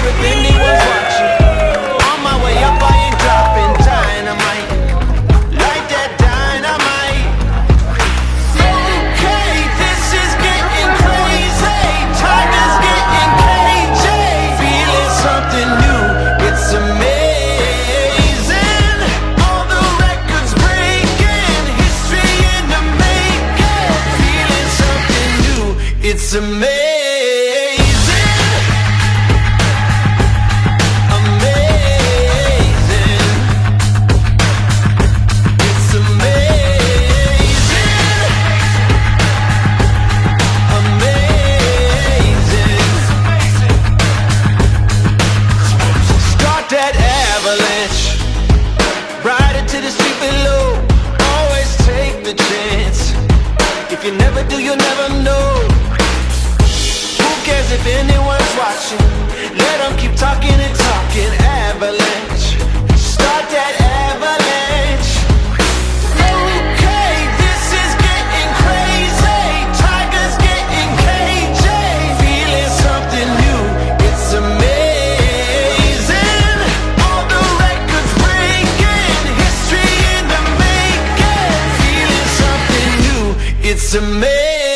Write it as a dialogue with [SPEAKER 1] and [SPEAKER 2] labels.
[SPEAKER 1] if anyone's watching. On my way up, I ain't dropping dynamite. Like that dynamite. Okay, this is getting crazy. Tigers getting cagey. Feeling something new, it's amazing. All the records breaking, history in the making. Feeling something new, it's amazing. If you never do, you'll never know. Who cares if anyone's watching? Let them keep talking and talking. Avalanche, start that avalanche. Okay, this is getting crazy. Tigers getting cagey. Feeling something new, it's amazing. All the records breaking, history in the making. Feeling something new, it's amazing.